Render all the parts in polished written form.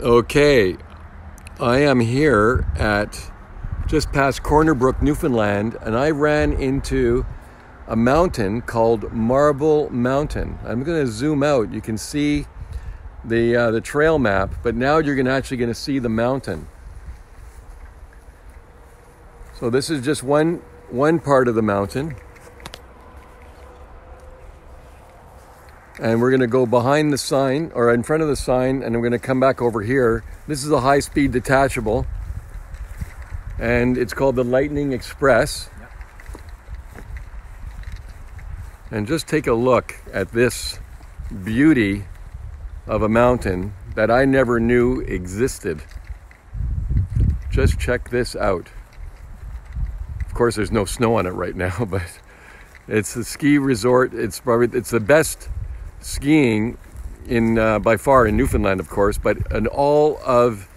Okay, I am here at just past Corner Brook, Newfoundland, and I ran into a mountain called Marbel Mountain. I'm going to zoom out. You can see the trail map, but now you're actually going to see the mountain. So this is just one part of the mountain. And we're going to go behind the sign, or in front of the sign, and I'm going to come back over here. This is a high-speed detachable, and it's called the Lightning Express. Yep. And just take a look at this beauty of a mountain that I never knew existed. Just check this out. Of course, there's no snow on it right now, but it's a ski resort. It's the best skiing in by far in Newfoundland, of course, but in all of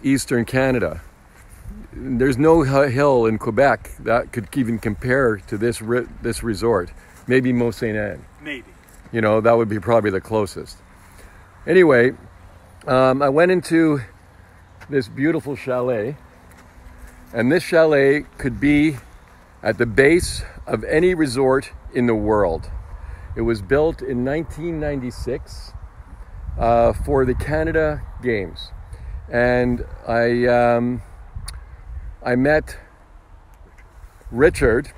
Eastern Canada. There's no hill in Quebec that could even compare to this resort. Maybe Mont Saint Anne. Maybe. You know, that would be probably the closest. Anyway, I went into this beautiful chalet, and this chalet could be at the base of any resort in the world. It was built in 1996 for the Canada Games, and I met Richard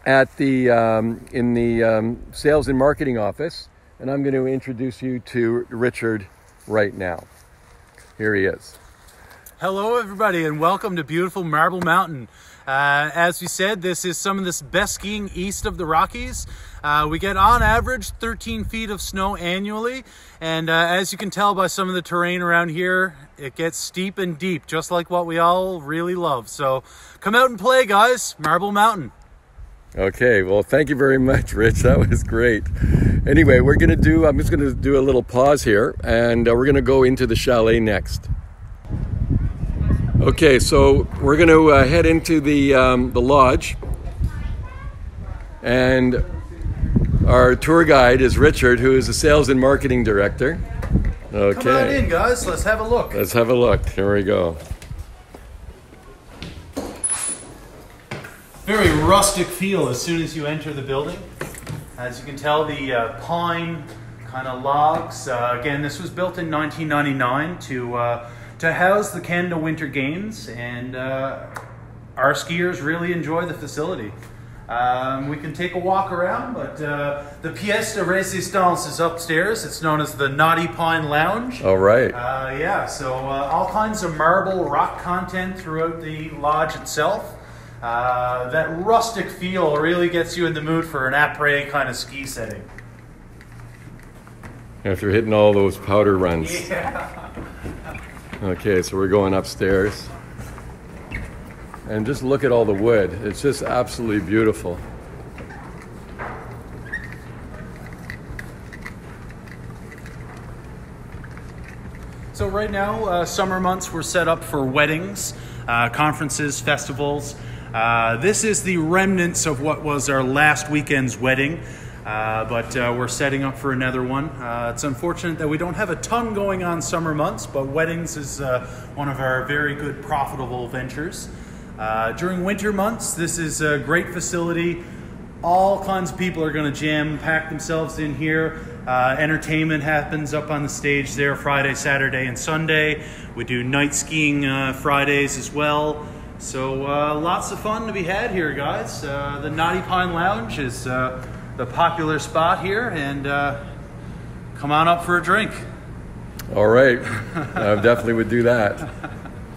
at the in the sales and marketing office, and I'm going to introduce you to Richard right now. Here he is. Hello, everybody, and welcome to beautiful Marbel Mountain. As we said, this is some of the best skiing east of the Rockies. We get on average 13 feet of snow annually, and as you can tell by some of the terrain around here, it gets steep and deep, just like what we all really love. So come out and play, guys. Marbel Mountain. Okay, well, thank you very much, Rich. That was great. Anyway, I'm just gonna do a little pause here, and we're gonna go into the chalet next. Okay, so we're going to head into the lodge, and our tour guide is Richard, who is the sales and marketing director. Okay. Come on in, guys. Let's have a look. Let's have a look. Here we go. Very rustic feel as soon as you enter the building. As you can tell, the pine kind of logs. Again, this was built in 1999 to house the Canada Winter Games, and our skiers really enjoy the facility. We can take a walk around, but the pièce de résistance is upstairs. It's known as the Naughty Pine Lounge. All right. Yeah, so all kinds of marble rock content throughout the lodge itself. That rustic feel really gets you in the mood for an après kind of ski setting. After hitting all those powder runs. Yeah. Okay, so we're going upstairs, and just look at all the wood. It's just absolutely beautiful. So right now, summer months were set up for weddings, conferences, festivals. This is the remnants of what was our last weekend's wedding. But we're setting up for another one. It's unfortunate that we don't have a ton going on summer months, but weddings is one of our very good profitable ventures. During winter months, this is a great facility. All kinds of people are going to jam, pack themselves in here. Entertainment happens up on the stage there Friday, Saturday, and Sunday. We do night skiing Fridays as well. So lots of fun to be had here, guys. The Naughty Pine Lounge is the popular spot here, and come on up for a drink. All right, I definitely would do that.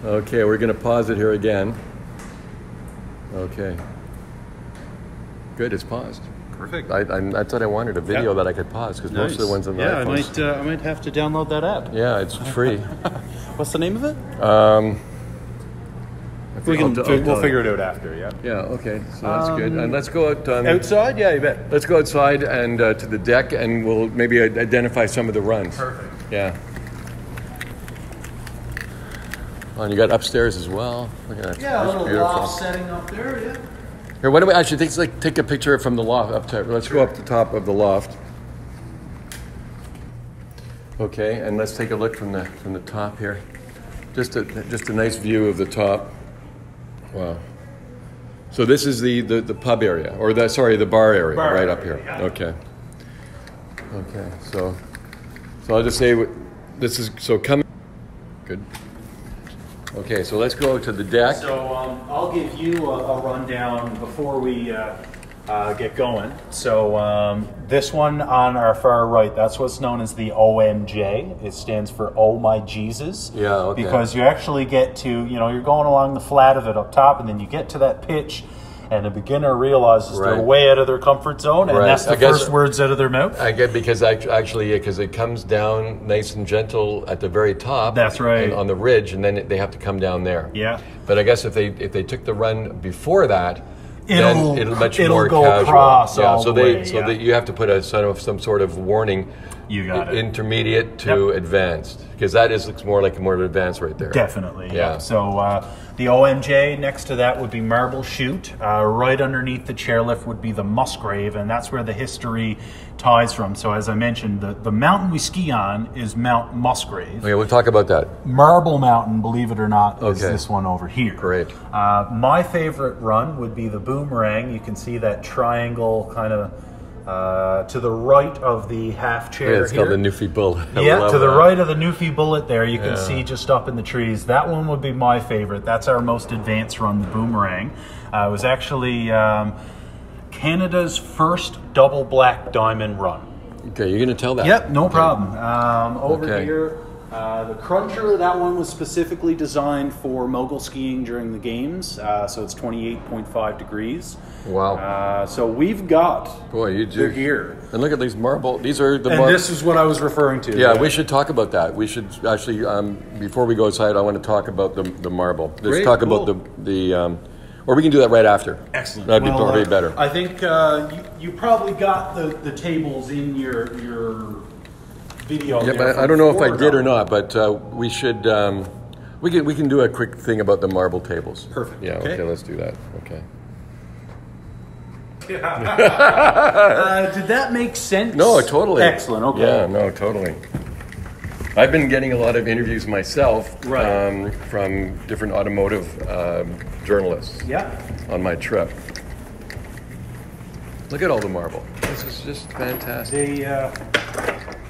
Okay, we're going to pause it here again. Okay, good, it's paused. Perfect. That's what I wanted, a video that I could pause, because most of the ones on the iPhones. I might have to download that app. Yeah, it's free. What's the name of it? We'll figure it out after, yeah. Yeah, okay, so that's good. And let's go out... outside? Yeah, you bet. Let's go outside and to the deck, and we'll maybe identify some of the runs. Perfect. Yeah. Oh, and you got upstairs as well. Look at that. Yeah, that's a little beautiful. loft setting up there, yeah. Here, why don't we actually take a picture from the loft up top. Let's go up the top of the loft. Okay, and let's take a look from the top here. Just a nice view of the top. Wow. So this is the pub area, or the bar area, right up here. Yeah. Okay. Okay. So I'll just say this is come. Good. Okay, so let's go to the deck. So I'll give you a rundown before we get going. So this one on our far right, that's what's known as the OMJ. It stands for Oh My Jesus. Yeah, okay. Because you actually get to, you're going along the flat of it up top, and then you get to that pitch, and the beginner realizes they're way out of their comfort zone, and that's the first words out of their mouth. I get because because it comes down nice and gentle at the very top. That's right. And on the ridge, and then they have to come down there. Yeah. But I guess if they took the run before that, it'll more go casual. across all so the way. you have to put some sort of warning. You got it. Intermediate to advanced, because looks more like more advanced right there. Definitely. Yeah. So the OMJ, next to that would be Marbel Chute. Right underneath the chairlift would be the Musgrave, and that's where the history ties from. So as I mentioned, the mountain we ski on is Mount Musgrave. Okay, we'll talk about that. Marbel Mountain, believe it or not, is this one over here. Great. My favorite run would be the Boomerang. You can see that triangle kind of to the right of the half chair. Yeah, it's called the Newfie Bullet. Yeah, to the right of the Newfie Bullet there, you can see just up in the trees. That one would be my favorite. That's our most advanced run, the Boomerang. It was actually Canada's first double black diamond run. Okay, you're going to tell that. Yep, no problem. Over here, the Cruncher, that one was specifically designed for mogul skiing during the games, so it's 28.5 degrees. Wow. So we've got the gear. And look at these marble. These are the. And this is what I was referring to. Yeah, we should talk about that. We should actually, before we go outside, I want to talk about the marble. Let's talk about the or we can do that right after. Excellent. That'd be probably better. I think you probably got the tables in your video. Yeah, but I don't know if I did or not, but we should. We can do a quick thing about the marble tables. Perfect. Yeah. Okay. Let's do that. Okay. Did that make sense? No, totally. Excellent. Okay. Yeah. No, totally. I've been getting a lot of interviews myself from different automotive journalists. Yeah. On my trip. Look at all the marble. This is just fantastic.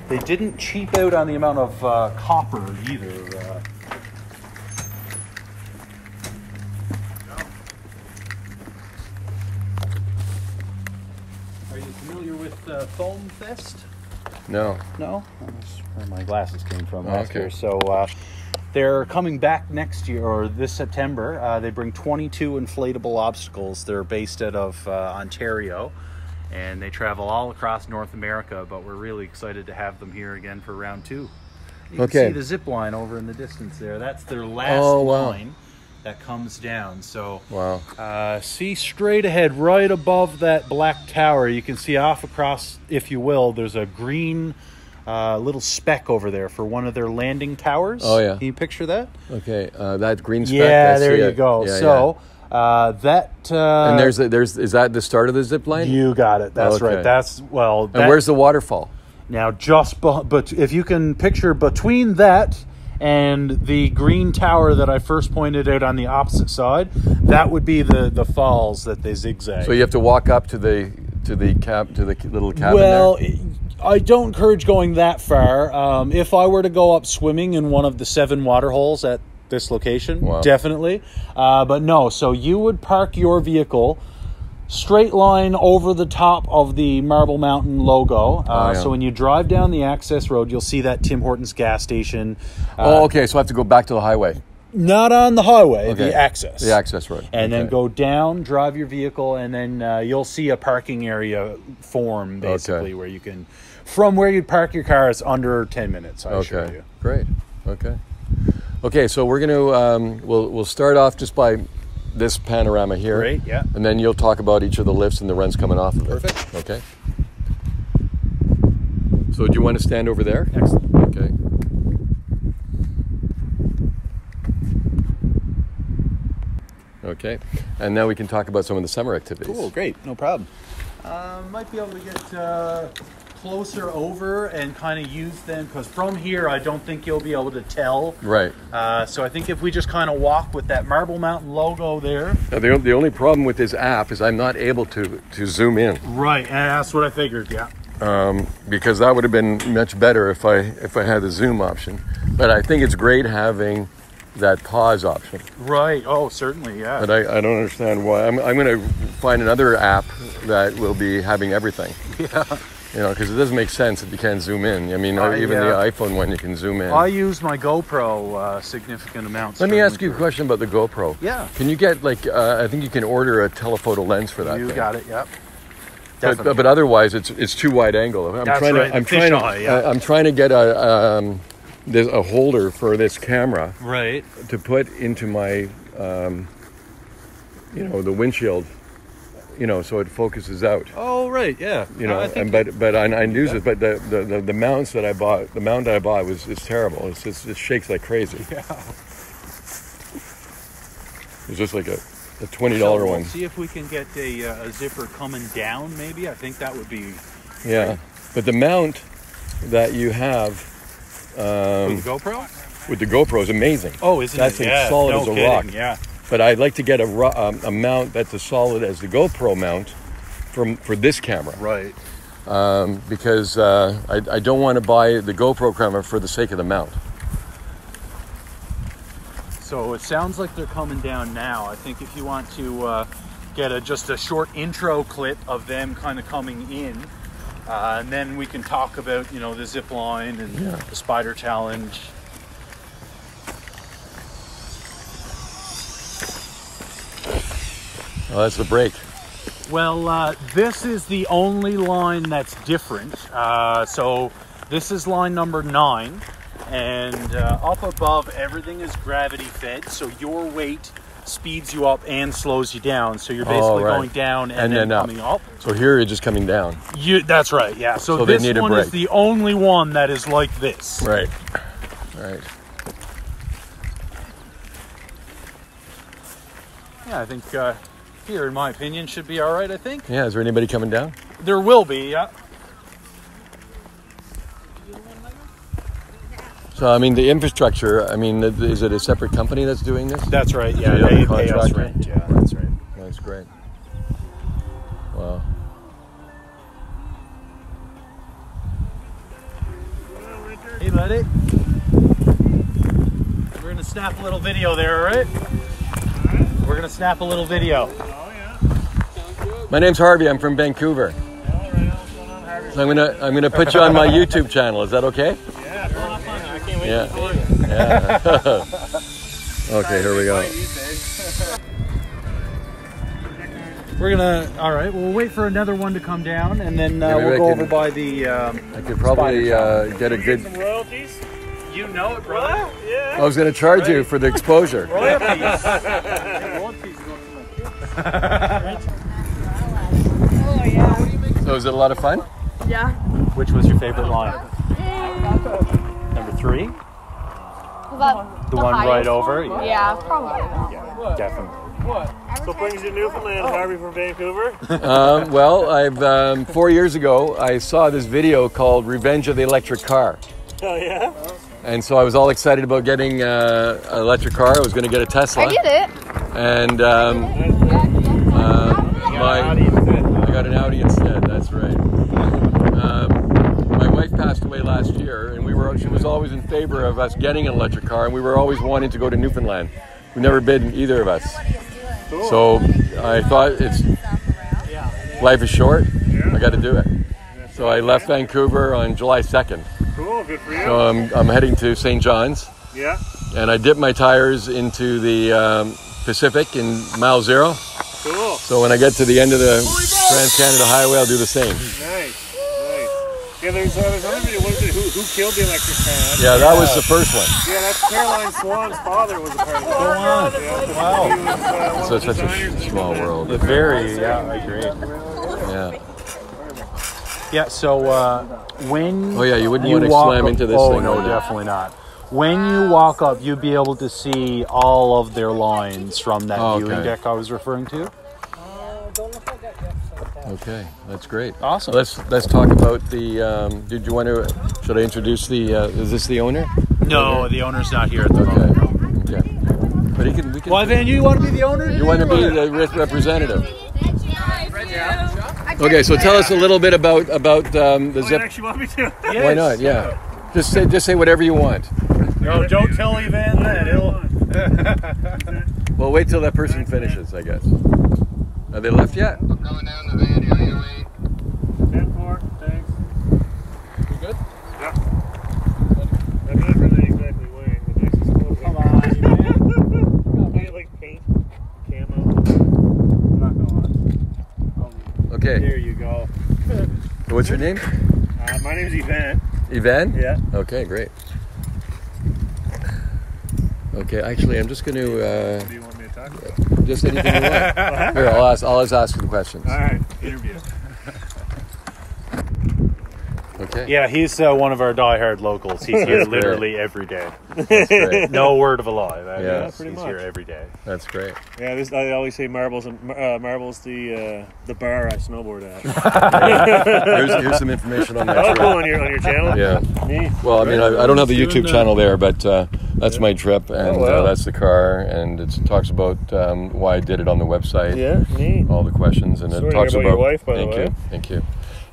They didn't cheap out on the amount of copper either. Are you familiar with Foam Fest? No. No? That's where my glasses came from last Okay. year. So they're coming back next year, or this September. They bring 22 inflatable obstacles. They're based out of Ontario. And they travel all across North America, but we're really excited to have them here again for round 2. You can see the zip line over in the distance there. That's their last line that comes down. So see straight ahead, right above that black tower, you can see off across, if you will, there's a green little speck over there for one of their landing towers. Oh, yeah. Can you picture that? Okay, that green speck. Yeah, there you go. Yeah, so... and is that the start of the zip line? You got it. That's right. And where's the waterfall? Now, but if you can picture between that and the green tower that I first pointed out on the opposite side, that would be the falls that they zigzag. So you have to walk up to the little cabin. Well, there? I don't encourage going that far. If I were to go up swimming in one of the 7 water holes at this location, definitely. But no, so you would park your vehicle straight line over the top of the Marbel Mountain logo. So when you drive down the access road, you'll see that Tim Hortons gas station. Okay, so I have to go back to the highway. Not on the highway, the access. The access road. And then go down, drive your vehicle, and then you'll see a parking area form, basically, where you can, from where you park your car, it's under 10 minutes, I assure you. Great. Okay, so we're going to, we'll start off just by this panorama here. Great, yeah. And then you'll talk about each of the lifts and the runs coming off of it. Perfect. Okay. So do you want to stand over there? Excellent. Okay. Okay. And now we can talk about some of the summer activities. Cool, great. No problem. Might be able to get closer over and kind of use them, because from here I don't think you'll be able to tell. Right. So I think if we just kind of walk with that Marbel Mountain logo there. Now, the only problem with this app is I'm not able to zoom in. Right, and that's what I figured. Yeah. Because that would have been much better if I had the zoom option. But I think it's great having that pause option. Right. Oh, certainly. Yeah. But I don't understand why. I'm going to find another app that will be having everything. Yeah. You know, because it doesn't make sense if you can't zoom in. I mean, even the iPhone one, you can zoom in. I use my GoPro significant amounts. Let me ask you a question about the GoPro. Yeah. Can you get, like, I think you can order a telephoto lens for that You thing. got it. Yep. But otherwise, it's too wide angle. I'm That's trying right. I'm trying to get a holder for this camera. Right. To put into my, the windshield, so it focuses out. Oh, right. Yeah. But I use it. But the mounts that I bought, the mount that I bought is terrible. It shakes like crazy. Yeah. It's just like a $20 one. See if we can get a zipper coming down, maybe. I think that would be... Yeah. But the mount that you have... with the GoPro? With the GoPro is amazing. Oh, isn't that thing's solid as a rock. Yeah. But I'd like to get a mount that's as solid as the GoPro mount for this camera. Right. Because I don't want to buy the GoPro camera for the sake of the mount. So it sounds like they're coming down now. I think if you want to get just a short intro clip of them kind of coming in, and then we can talk about, the zip line and the spider challenge. Oh, that's the break. Well, this is the only line that's different. So this is line number 9. And up above, everything is gravity fed, so your weight speeds you up and slows you down. So you're basically going down and then coming up. So here you're just coming down. That's right, yeah. So this one is the only one that is like this. Right, right. Yeah, I think here, in my opinion, should be all right, I think. Yeah, is there anybody coming down? There will be, yeah. So, I mean, the infrastructure, is it a separate company that's doing this? That's right, yeah. They pay us rent, yeah, that's right. That's great. Wow. Hey, buddy. We're going to snap a little video there, all right? We're going to snap a little video. Oh, yeah. My name's Harvey. I'm from Vancouver. So I'm gonna put you on my YouTube channel. Is that okay? Yeah, fun. I can't wait Yeah. to see it. Yeah. Okay, here we go. We're gonna, all right, we'll wait for another one to come down, and then we'll go over by the I could probably get a good... Some royalties? You know it, brother. What? Yeah. I was gonna charge you for the exposure. Royalties. Oh, yeah. So is it a lot of fun? Yeah. Which was your favorite line? Number 3? The one right over? Yeah, probably. Yeah, definitely. So what brings you to Newfoundland, Harvey from Vancouver? Well, I've 4 years ago I saw this video called "Revenge of the Electric Car," Oh, yeah? and so I was all excited about getting an electric car. I was going to get a Tesla. I did it. And I got an Audi instead. That's right. My wife passed away last year, and she was always in favor of us getting an electric car, and we were always wanting to go to Newfoundland. We've never been, either of us. Cool. So I thought life is short. Yeah. I got to do it. So I left Vancouver on July 2nd. Cool, good for you. So I'm heading to St. John's, Yeah, and I dipped my tires into the Pacific in mile 0. cool. So when I get to the end of the Trans-Canada Highway, I'll do the same. Nice. Yeah, there's another video. What is it? Who killed the electric car? Yeah, that was the first one. Yeah, that's Caroline Swan's father was a part of it. Go on. Yeah. Wow. He was, one So of the it's such designers a of small the- world. I agree. Yeah. Yeah, so when Oh yeah, you wouldn't want to walk slam up- into this oh, thing. no, would you? definitely not. When you walk up, you'll be able to see all of their lines from that Oh, viewing okay. deck I was referring to. Okay, that's great. Awesome. Let's talk about the. Did you want to? Should I introduce the? Is this the owner? No, the owner's not here at the moment. Okay. But we can. Why, Van, you want to be the owner? You want to be the representative? Okay, so tell us a little bit about the zip. You actually want me to? Why not? Yeah. Just say whatever you want. No, don't tell Van that. Well, wait till that person finishes, I guess. Are they left yet? I'm going down the van, area 8. 10-4, thanks. You good? Yeah. I'm not really exactly weighing, but this is close. Come on, I get like paint, camo. Not going. Okay. There you go. What's your name? My name's Ivan. Ivan? Yeah. Okay, great. Okay, actually, I'm just going to What do you want me to talk about? just anything you want. Here, I'll ask you the questions. All right, interview. Okay. Yeah, he's one of our diehard locals. He's here That's literally every day. That's great. No word of a lie. That Yeah. is, pretty he's much. here every day. That's great. Yeah, I always say Marbel's the bar I snowboard at. Here's some information on that Oh, trip. cool, on your channel? Yeah. Neat. Well, I mean, I don't have the Doing YouTube that. channel there, but that's my trip, and wow. that's the car, and it talks about why I did it on the website. Yeah, neat. All the questions, and Sorry it to talks hear about. about your wife, by the thank way. you, thank you.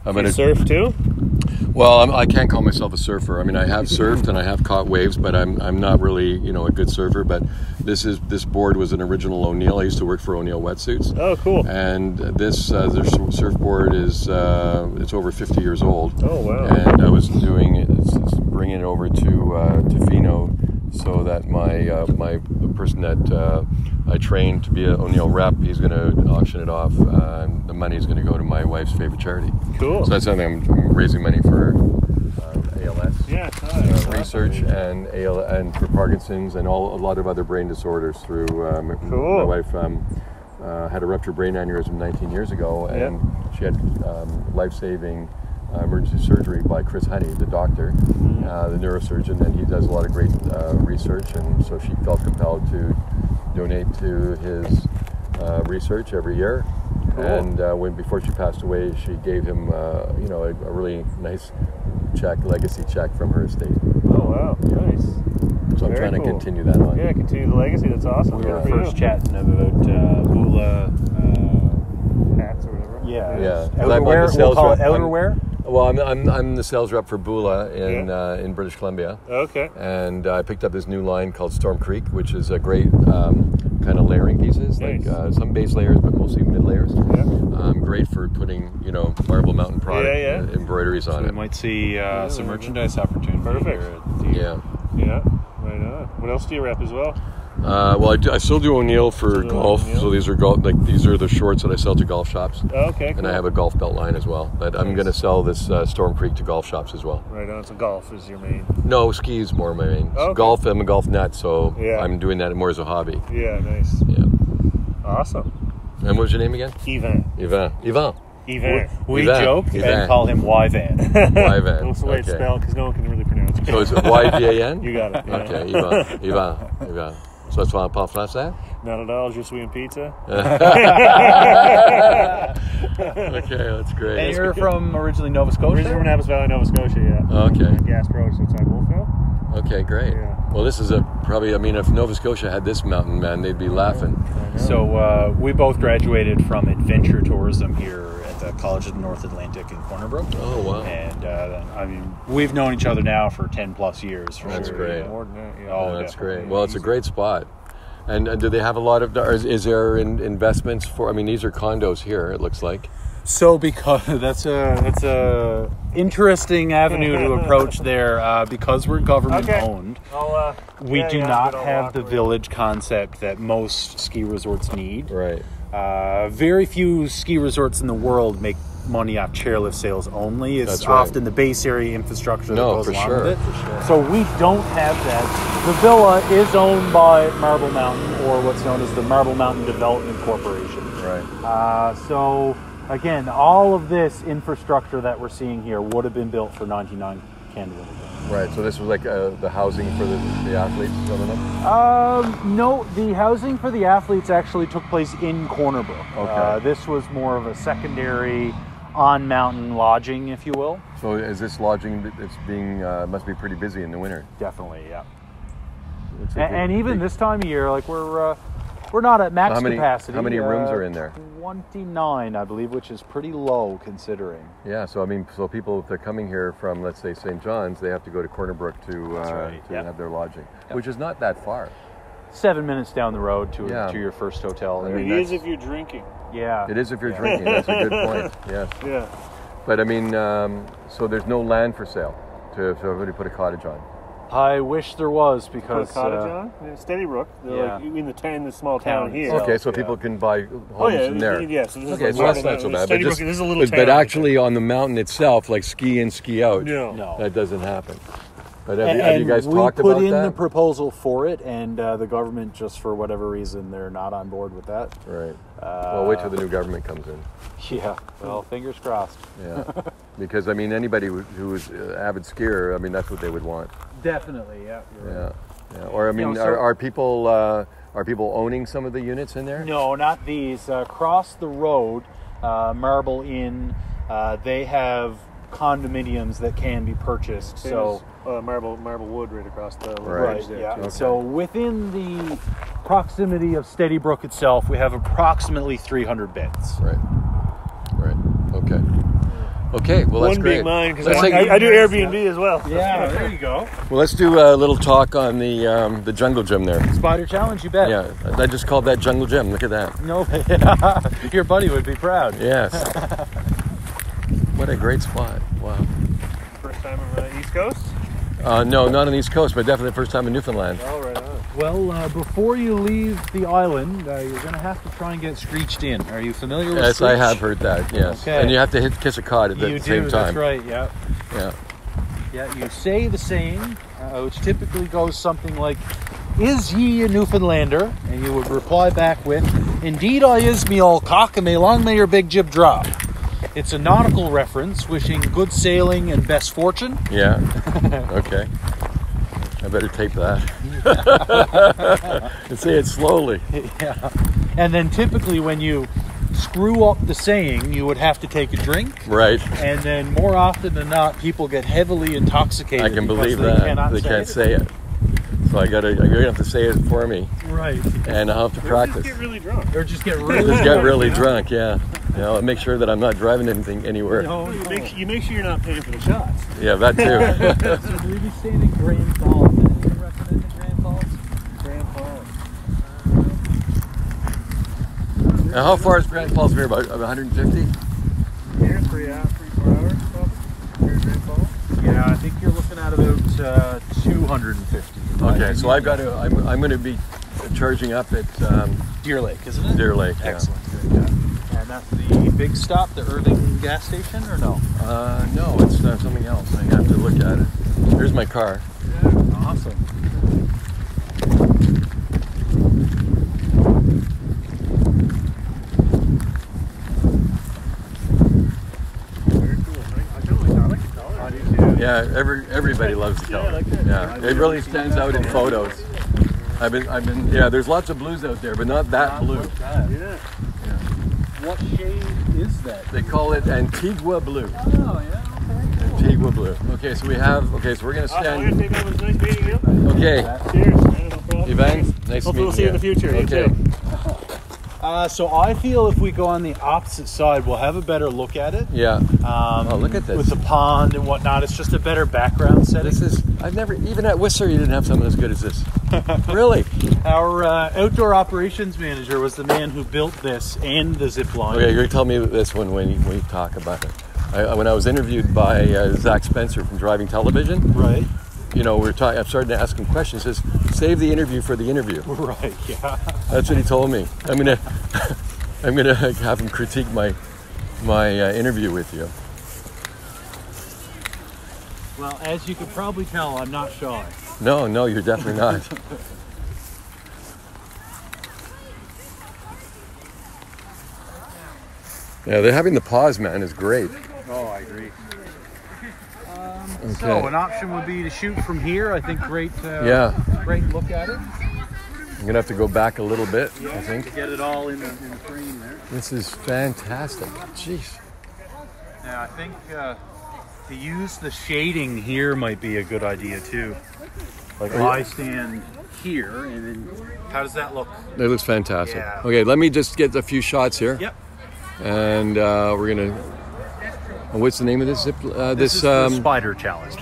You surf too? Well, I can't call myself a surfer. I mean, I have surfed and I have caught waves, but I'm not really a good surfer. But this board was an original O'Neill. I used to work for O'Neill Wetsuits. Oh, cool. And this their surfboard is it's over 50 years old. Oh, wow. And I was doing it's bringing it over to Fino, so that the person that I trained to be an O'Neill rep, he's going to auction it off. And the money is going to go to my wife's favorite charity. Cool. So that's something I'm raising money for ALS Yeah, nice. research and and for Parkinson's and a lot of other brain disorders through my Cool. wife had a ruptured brain aneurysm 19 years ago, and she had life-saving emergency surgery by Chris Honey, the doctor, the neurosurgeon, and he does a lot of great research, and so she felt compelled to donate to his research every year. Cool. And before she passed away, she gave him a really nice legacy check from her estate. Oh, wow. Nice. So I'm Very trying to cool. continue that on. Yeah, continue the legacy. That's awesome. We were Good for first you. chatting about Bula. Hats or whatever. Yeah. Yeah. 'Cause I'm the Outerwear. We'll sales call it rep. outerwear. Well, I'm the sales rep for Bula in British Columbia, Okay. and I picked up this new line called Storm Creek, which is a great kind of layering pieces, Nice. like some base layers, but mostly mid layers. Yeah. Great for putting Marbel Mountain product embroideries on We it. might see some merchandise opportunity. Perfect. Here at the, Yeah. Yeah. Right on. What else do you rep as well? Well, I still do O'Neill for Still do golf. O'Neill? So these are these are the shorts that I sell to golf shops, Oh, okay. Cool. and I have a golf belt line as well. But I'm Nice. going to sell this Storm Creek to golf shops as well. Right on. So golf is your main. No, ski is more my main. Okay. Golf, I'm a golf nut, so Yeah. I'm doing that more as a hobby. Yeah. Nice. Yeah. Awesome. And what was your name again? Ivan. Ivan. Ivan. We Ivan. joke Ivan. and call him Yvan. Ivan. That's the way it's Okay. spelled because no one can really pronounce it. So it's Y-V-A-N? You got it. Yeah. Okay, Ivan. So that's why I'm pas français? Not at all. Just sweet pizza. Okay, that's And great. you're from originally Nova Originally from Scotia? Napas Valley, Nova Scotia. Yeah. Okay. Gas Road, so it's outside Wolfville. Okay, great. Yeah. Well, this is probably, I mean, if Nova Scotia had this mountain, man, they'd be laughing. So we both graduated from adventure tourism here at the College of the North Atlantic in Corner Brook. Oh, wow. And I mean, we've known each other now for 10 plus years. For That's sure. great. More than that, yeah. Oh, That's definitely. great. Well, it's a great spot. And do they have a lot of, is there investments for, I mean, these are condos here, it looks like. So because that's a interesting avenue to approach there. Because we're government Okay. owned, I'll, we yeah, do yeah, not but I'll have walk the away. village concept that most ski resorts need. Right. Very few ski resorts in the world make money off chairlift sales only. It's That's right. often the base area infrastructure that No, goes for along sure, with it. for sure. So we don't have that. The villa is owned by Marbel Mountain, or what's known as the Marbel Mountain Development Corporation. Right. So again, all of this infrastructure that we're seeing here would have been built for 99 Canada. Right. So this was like the housing for the athletes coming up. No, the housing for the athletes actually took place in Corner Brook. Okay. This was more of a secondary on-mountain lodging, if you will. So is this lodging that's being must be pretty busy in the winter? Definitely, yeah. It's a And big- even big- this time of year, like we're not at max capacity. How many rooms are in there? 29, I believe, which is pretty low considering. Yeah, so I mean, so people, if they're coming here from, let's say, St. John's, they have to go to Corner Brook to right, yep. have their lodging, Yep. which is not that far. 7 minutes down the road to Yeah. your first hotel. I mean, It is if you're drinking. Yeah. It is if you're Yeah. drinking. That's a good point. Yes, Yeah. but I mean, so there's no land for sale to everybody put a cottage on. I wish there was Put a because cottage on? Yeah, Steady Brook. They're yeah. like in the small town Town here. itself. Okay, so yeah. people can buy homes Oh yeah, in there. yeah. So this Okay, is so like that's not so bad. Steady But, Brook, just, this is a little town. but actually on the mountain itself, like ski in, ski out, no. that doesn't happen. But have you guys talked we about put in that? the proposal for it, and the government, just for whatever reason, they're not on board with that. Right. Well, wait till the new government comes in. Yeah. Well, fingers crossed. Yeah. Because I mean, anybody who is an avid skier, I mean, that's what they would want. Definitely. Yeah. Yeah. Yeah. Or I mean, You know, so- are people owning some of the units in there? No, not these. Across the road, Marbel Inn, they have condominiums that can be purchased. So. Marble Wood right across the Right. bridge there. Yeah. too. Okay. So within the proximity of Steady Brook itself, we have approximately 300 beds. Right. Right. Okay. Okay. Well, that's One great. being mine because Let's take- I do Airbnb as well. Yeah, there you go. Well, let's do a little talk on the jungle gym there. Spider challenge, you bet. Yeah, I just called that jungle gym. Look at that. No, your buddy would be proud. Yes. What a great spot. Wow. First time on the East Coast. No, not on the East Coast, but definitely the first time in Newfoundland. Oh, right on. Well, before you leave the island, you're going to have to try and get screeched in. Are you familiar with Yes, screech? I have heard that. Yes, Okay. and you have to kiss a cod at the You same do, time. that's right, yeah. Yeah. Yeah, you say the saying, which typically goes something like, "Is ye a Newfoundlander?" And you would reply back with, "Indeed I is, me old cock, and may long may your big jib drop." It's a nautical reference, wishing good sailing and best fortune. Yeah. Okay. I better tape that. And say it slowly. Yeah. And then typically when you screw up the saying, you would have to take a drink. Right. And then more often than not, people get heavily intoxicated. I can because believe they that. cannot They say can't it. say it. So you're gonna have to say it for me, Right. and I'll have to practice. Just get really drunk. Or just get really Just get really yeah. drunk. Yeah. You know, and make sure that I'm not driving anything anywhere. No, You no. make sure you're not paying for the shots. Yeah, that too. So will you be staying in Grand Falls? Anyone recommend Grand Falls? Grand Falls. Now, how far is Grand Falls from here? About 150? Here, 3 hours, 3-4 hours, probably. Here, Grand Falls. Yeah, I think you're looking at about 250. Okay, so I've got to. I'm going to be charging up at Deer Lake, isn't it? Deer Lake. Yeah. Excellent. Good, yeah. And that's the big stop, the Irving gas station, or no? No, it's something else. I have to look at it. Here's my car. Awesome. Very cool. I like the color. Yeah, everybody loves the color. I like that. Yeah, it really stands out in photos. I've been. Yeah, there's lots of blues out there, but not that blue. Yeah. What shade is that? They call it Antigua blue. Oh, yeah, okay. Antigua blue. Okay, so we have. Okay, so we're gonna I'm stand. going to take over. It was nice meeting you. Okay, Cheers. No problem. Ivan, nice to meet Hopefully we'll see you in the future. You Okay. too. So I feel if we go on the opposite side, we'll have a better look at it. Yeah. Oh, look at this. With the pond and whatnot. It's just a better background setting. This is. I've never. Even at Whistler, you didn't have something as good as this. Really? Our outdoor operations manager was the man who built this and the zip line. Okay, you're gonna tell me this one when we talk about it. When I was interviewed by Zach Spencer from Driving Television, Right. you know, I'm starting to ask him questions. He says, "Save the interview for the interview." Right, yeah. That's what he told me. I'm gonna have him critique my interview with you. Well, as you can probably tell, I'm not shy. No, you're definitely not. Yeah, they're having the pause, man, is great. Oh, I agree. So an option would be to shoot from here. I think great look at it. I'm gonna have to go back a little bit, I think. To get it all in the frame there. This is fantastic. Jeez. Yeah, I think to use the shading here might be a good idea too. Like I stand here, and then how does that look? It looks fantastic. Yeah. Okay, let me just get a few shots here. Yep. And we're gonna. What's the name of this zip? This is the Spider Challenge.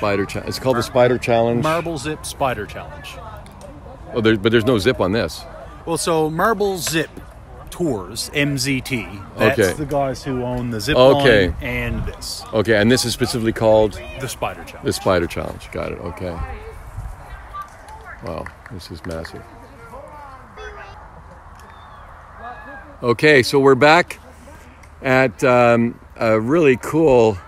It's called the Spider Challenge. Marbel Zip Spider Challenge. Oh, but there's no zip on this. Well, so Marbel Zip Tours, MZT. That's the guys who own the zip line and this. Okay, and this is specifically called the Spider Challenge. The Spider Challenge. Got it. Okay. Wow, this is massive. Okay, so we're back at a really cool.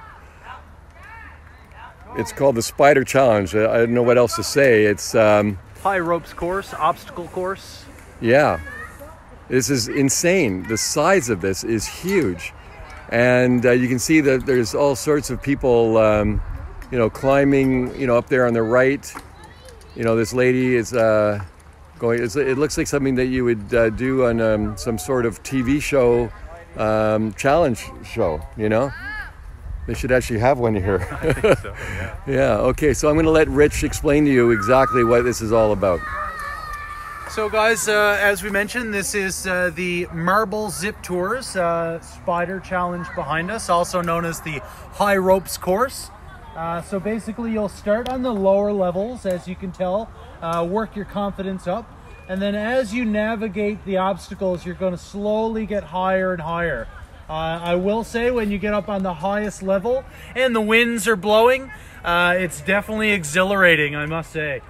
It's called the Spider Challenge. I don't know what else to say. It's high ropes course, obstacle course. Yeah, this is insane. The size of this is huge, and you can see that there's all sorts of people, climbing, up there on the right. This lady is going. It looks like something that you would do on some sort of TV show, challenge show. They should actually have one here. I think so, yeah. Yeah. Okay. So I'm going to let Rich explain to you exactly what this is all about. So guys, as we mentioned, this is the Marbel Zip Tours Spider Challenge behind us, also known as the High Ropes Course. So basically you'll start on the lower levels, as you can tell, work your confidence up, and then as you navigate the obstacles, you're going to slowly get higher and higher. I will say when you get up on the highest level and the winds are blowing, it's definitely exhilarating, I must say.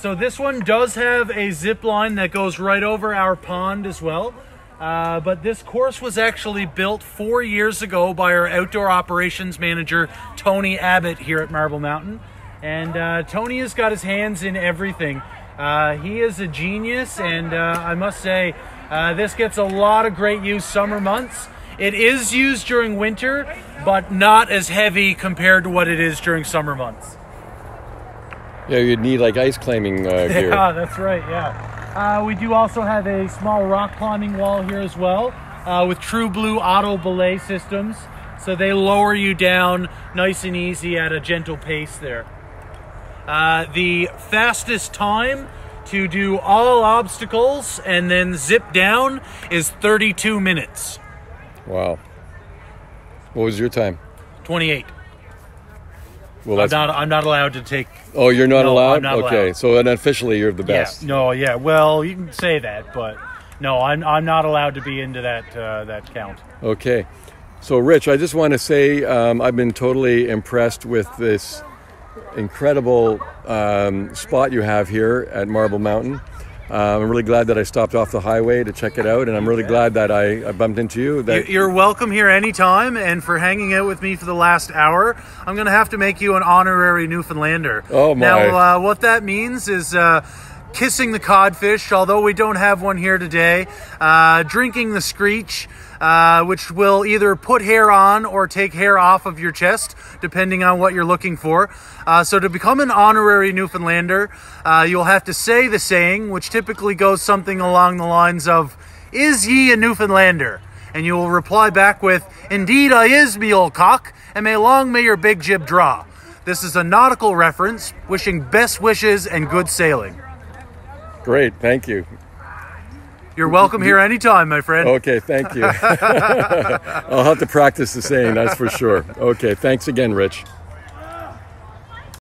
So this one does have a zip line that goes right over our pond as well. But this course was actually built 4 years ago by our outdoor operations manager, Tony Abbott, here at Marbel Mountain. And Tony has got his hands in everything. He is a genius, and I must say, this gets a lot of great use summer months. It is used during winter, but not as heavy compared to what it is during summer months. Yeah, you'd need like ice climbing gear. Yeah, that's right, yeah. We do also have a small rock climbing wall here as well, with True Blue auto belay systems. So they lower you down nice and easy at a gentle pace there. The fastest time to do all obstacles and then zip down is 32 minutes. Wow. What was your time? 28. Well, I'm not allowed to take. Oh, you're not allowed? I'm not okay, allowed. so unofficially you're the best. Yeah. No, yeah. Well, you can say that, but no, I'm not allowed to be into that count. Okay. So, Rich, I just want to say I've been totally impressed with this incredible spot you have here at Marbel Mountain. I'm really glad that I stopped off the highway to check it out, and I'm really glad that I bumped into you. You're welcome here anytime, and for hanging out with me for the last hour, I'm going to have to make you an honorary Newfoundlander. Oh, my. Now, what that means is kissing the codfish, although we don't have one here today, drinking the screech, which will either put hair on or take hair off of your chest, depending on what you're looking for. So to become an honorary Newfoundlander, you'll have to say the saying, which typically goes something along the lines of, "Is ye a Newfoundlander?" And you will reply back with, "Indeed I is, me old cock, and long may your big jib draw." This is a nautical reference, wishing best wishes and good sailing. Great, thank you. You're welcome here anytime, my friend. Okay, thank you. I'll have to practice the saying, that's for sure. Okay, thanks again, Rich.